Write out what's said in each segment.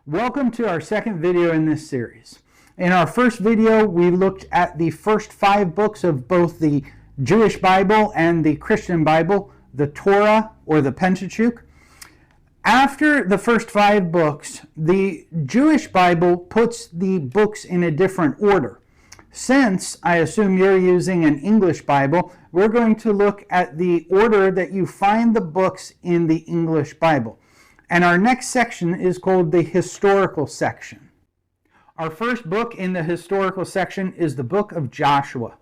Welcome to our second video in this series. In our first video, we looked at the first 5 books of both the Jewish Bible and the Christian Bible, the Torah or the Pentateuch. After the first 5 books, the Jewish Bible puts the books in a different order. Since I assume you're using an English Bible, we're going to look at the order that you find the books in the English Bible. And our next section is called the historical section. Our first book in the historical section is the book of Joshua.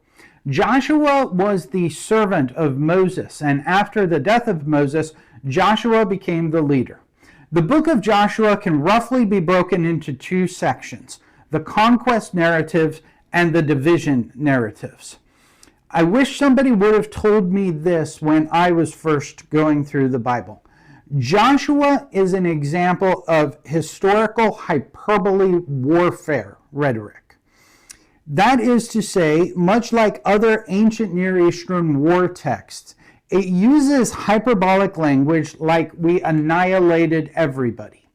Joshua was the servant of Moses, and after the death of Moses, Joshua became the leader. The book of Joshua can roughly be broken into 2 sections, the conquest narratives and the division narratives. I wish somebody would have told me this when I was first going through the Bible. Joshua is an example of historical hyperbole warfare rhetoric. That is to say, much like other ancient Near Eastern war texts, it uses hyperbolic language like we annihilated everybody.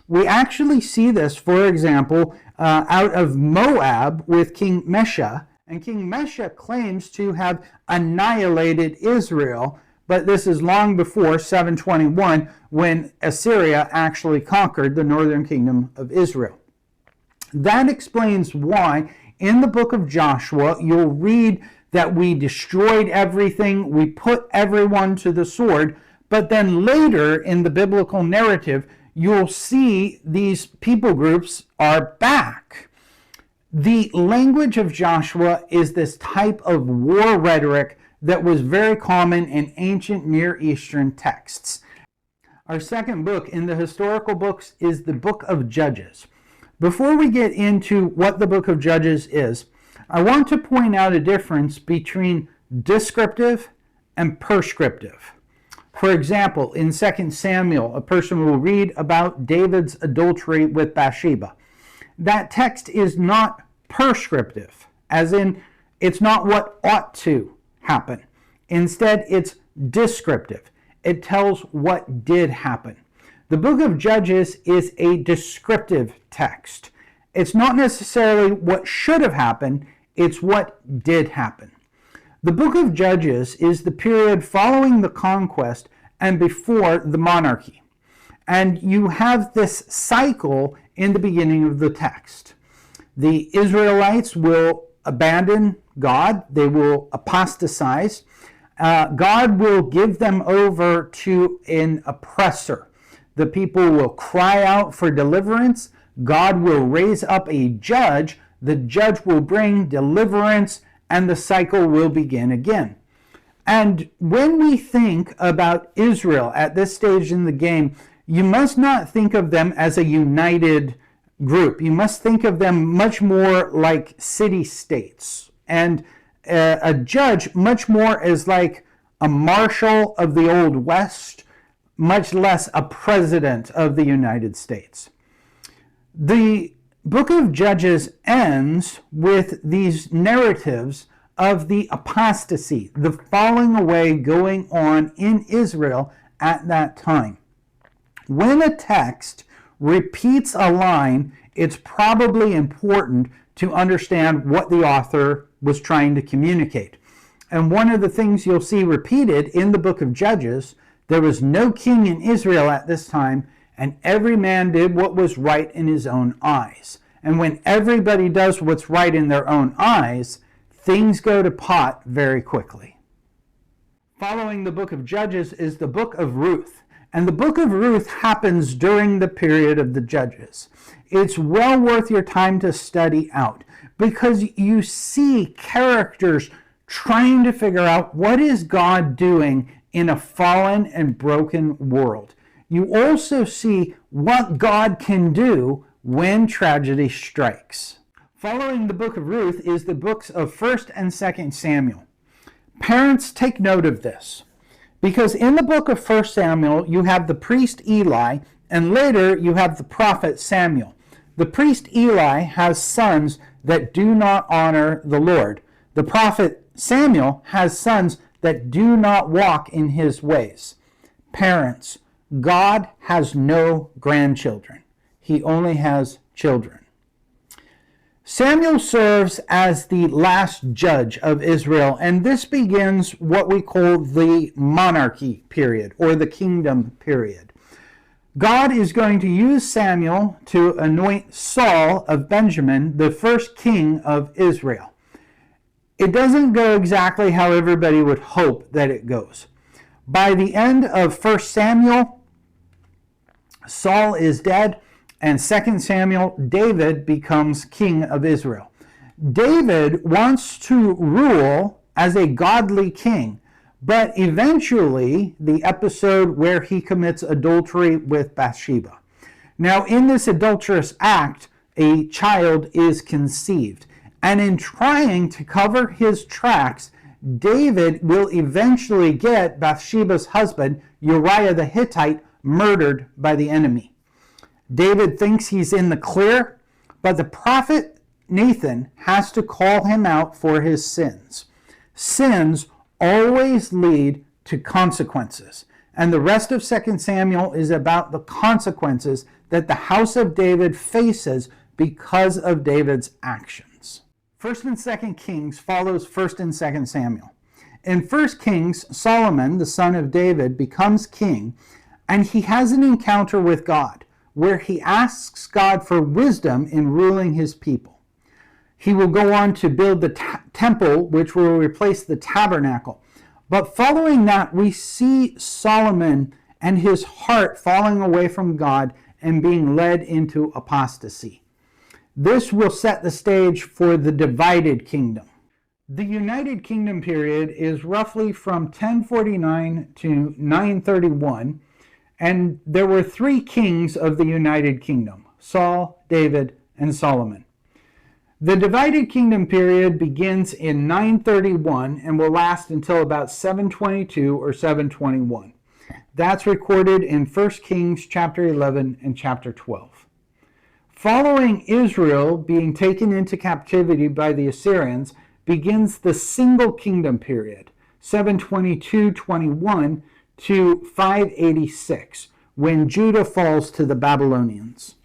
We actually see this, for example, out of Moab with King Mesha, and King Mesha claims to have annihilated Israel, but this is long before 721 when Assyria actually conquered the northern kingdom of Israel. That explains why in the book of Joshua you'll read that we destroyed everything, we put everyone to the sword, but then later in the biblical narrative you'll see these people groups are back. The language of Joshua is this type of war rhetoric that was very common in ancient Near Eastern texts. Our second book in the historical books is the book of Judges. Before we get into what the book of Judges is, I want to point out a difference between descriptive and prescriptive. For example, in 2 Samuel, a person will read about David's adultery with Bathsheba. That text is not prescriptive, as in it's not what ought to happen. Instead, it's descriptive. It tells what did happen. The book of Judges is a descriptive text. It's not necessarily what should have happened, it's what did happen. The book of Judges is the period following the conquest and before the monarchy. And you have this cycle in the beginning of the text. The Israelites will abandon God, they will apostatize. God will give them over to an oppressor. The people will cry out for deliverance. God will raise up a judge. The judge will bring deliverance, and the cycle will begin again. And when we think about Israel at this stage in the game, you must not think of them as a united group. You must think of them much more like city-states, and a judge much more as like a marshal of the Old West, much less a president of the United States. The book of Judges ends with these narratives of the apostasy, the falling away going on in Israel at that time. When a text repeats a line, it's probably important to understand what the author was trying to communicate. And one of the things you'll see repeated in the book of Judges, there was no king in Israel at this time, and every man did what was right in his own eyes. And when everybody does what's right in their own eyes, things go to pot very quickly. Following the book of Judges is the book of Ruth. And the book of Ruth happens during the period of the Judges. It's well worth your time to study out because you see characters trying to figure out what is God doing in a fallen and broken world. You also see what God can do when tragedy strikes. Following the book of Ruth is the books of 1st and 2nd Samuel. Parents, take note of this. Because in the book of 1 Samuel, you have the priest Eli, and later you have the prophet Samuel. The priest Eli has sons that do not honor the Lord. The prophet Samuel has sons that do not walk in his ways. Parents, God has no grandchildren. he only has children. Samuel serves as the last judge of Israel, and this begins what we call the monarchy period or the kingdom period. God is going to use Samuel to anoint Saul of Benjamin the first king of Israel. It doesn't go exactly how everybody would hope that it goes. By the end of 1 Samuel, Saul is dead, and 2 Samuel, David becomes king of Israel. David wants to rule as a godly king, but eventually the episode where he commits adultery with Bathsheba. Now, in this adulterous act, a child is conceived, and in trying to cover his tracks, David will eventually get Bathsheba's husband, Uriah the Hittite, murdered by the enemy. David thinks he's in the clear, but the prophet Nathan has to call him out for his sins. Sins always lead to consequences, and the rest of 2 Samuel is about the consequences that the house of David faces because of David's actions. 1 and 2 Kings follows 1 and 2 Samuel. In 1 Kings, Solomon, the son of David, becomes king, and he has an encounter with God, where he asks God for wisdom in ruling his people. He will go on to build the temple, which will replace the tabernacle. But following that, we see Solomon and his heart falling away from God and being led into apostasy. This will set the stage for the divided kingdom. The United Kingdom period is roughly from 1049 to 931, and there were 3 kings of the United Kingdom: Saul, David, and Solomon. The divided kingdom period begins in 931 and will last until about 722 or 721. That's recorded in 1 Kings chapter 11 and chapter 12. Following Israel being taken into captivity by the Assyrians begins the single kingdom period, 722-21 to 586, when Judah falls to the Babylonians.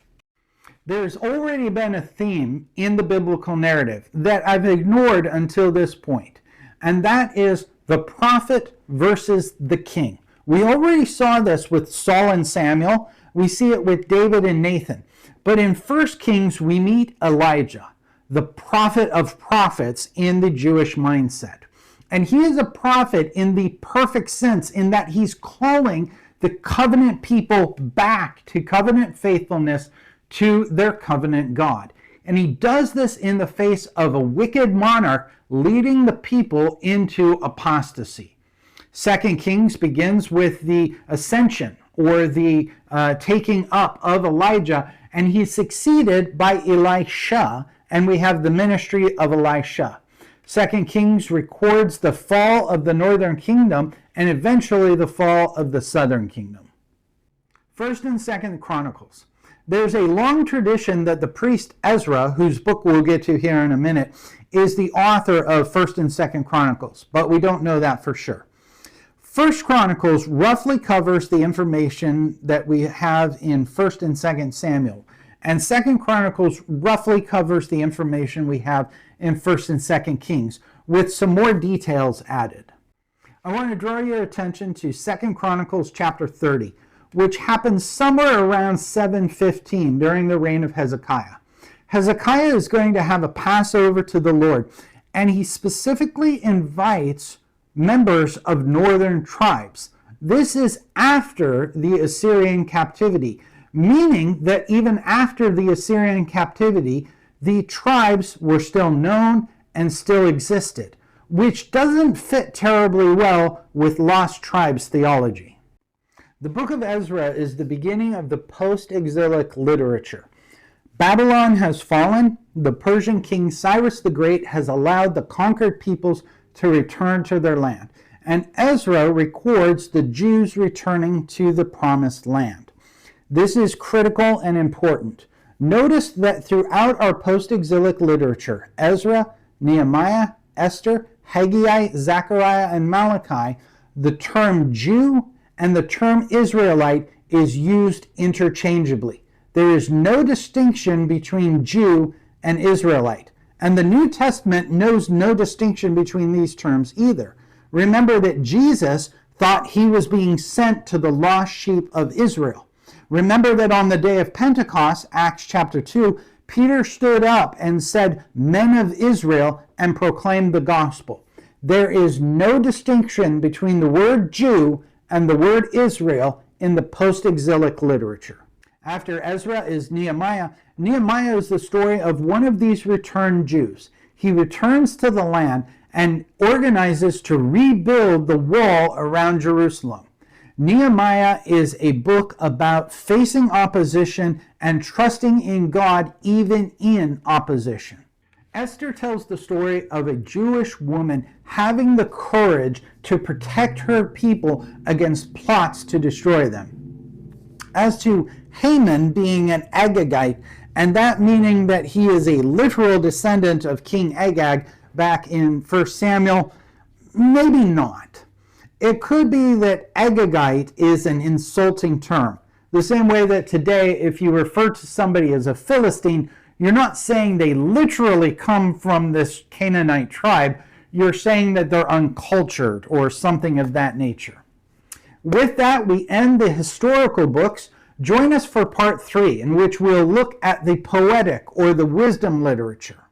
There's already been a theme in the biblical narrative that I've ignored until this point, and that is the prophet versus the king. We already saw this with Saul and Samuel. We see it with David and Nathan. But in 1 Kings, we meet Elijah, the prophet of prophets in the Jewish mindset. And he is a prophet in the perfect sense, in that he's calling the covenant people back to covenant faithfulness to their covenant God. And he does this in the face of a wicked monarch leading the people into apostasy. 2 Kings begins with the ascension, or the taking up of Elijah, and he's succeeded by Elisha, and we have the ministry of Elisha. 2 Kings records the fall of the northern kingdom and eventually the fall of the southern kingdom. 1 and 2 Chronicles. There's a long tradition that the priest Ezra, whose book we'll get to here in a minute, is the author of 1 and 2 Chronicles, but we don't know that for sure. 1 Chronicles roughly covers the information that we have in 1 and 2 Samuel, and 2 Chronicles roughly covers the information we have in 1 and 2 Kings, with some more details added. I want to draw your attention to 2 Chronicles chapter 30, which happens somewhere around 715 during the reign of Hezekiah. Hezekiah is going to have a Passover to the Lord, and he specifically invites members of northern tribes. This is after the Assyrian captivity, meaning that even after the Assyrian captivity, the tribes were still known and still existed, which doesn't fit terribly well with lost tribes theology. The book of Ezra is the beginning of the post-exilic literature. Babylon has fallen. The Persian king Cyrus the Great has allowed the conquered peoples to return to their land. And Ezra records the Jews returning to the promised land. This is critical and important. Notice that throughout our post-exilic literature, Ezra, Nehemiah, Esther, Haggai, Zechariah, and Malachi, the term Jew and the term Israelite is used interchangeably. There is no distinction between Jew and Israelite. And the New Testament knows no distinction between these terms either. Remember that Jesus thought he was being sent to the lost sheep of Israel. Remember that on the day of Pentecost, Acts chapter 2, Peter stood up and said, "Men of Israel," and proclaimed the gospel. There is no distinction between the word Jew and the word Israel in the post-exilic literature. After Ezra is Nehemiah. Nehemiah is the story of one of these returned Jews. He returns to the land and organizes to rebuild the wall around Jerusalem. Nehemiah is a book about facing opposition and trusting in God even in opposition. Esther tells the story of a Jewish woman having the courage to protect her people against plots to destroy them. As to Haman being an Agagite, and that meaning that he is a literal descendant of King Agag back in 1 Samuel, maybe not. It could be that Agagite is an insulting term. The same way that today, if you refer to somebody as a Philistine, you're not saying they literally come from this Canaanite tribe. You're saying that they're uncultured or something of that nature. With that, we end the historical books. Join us for part 3, in which we'll look at the poetic or the wisdom literature.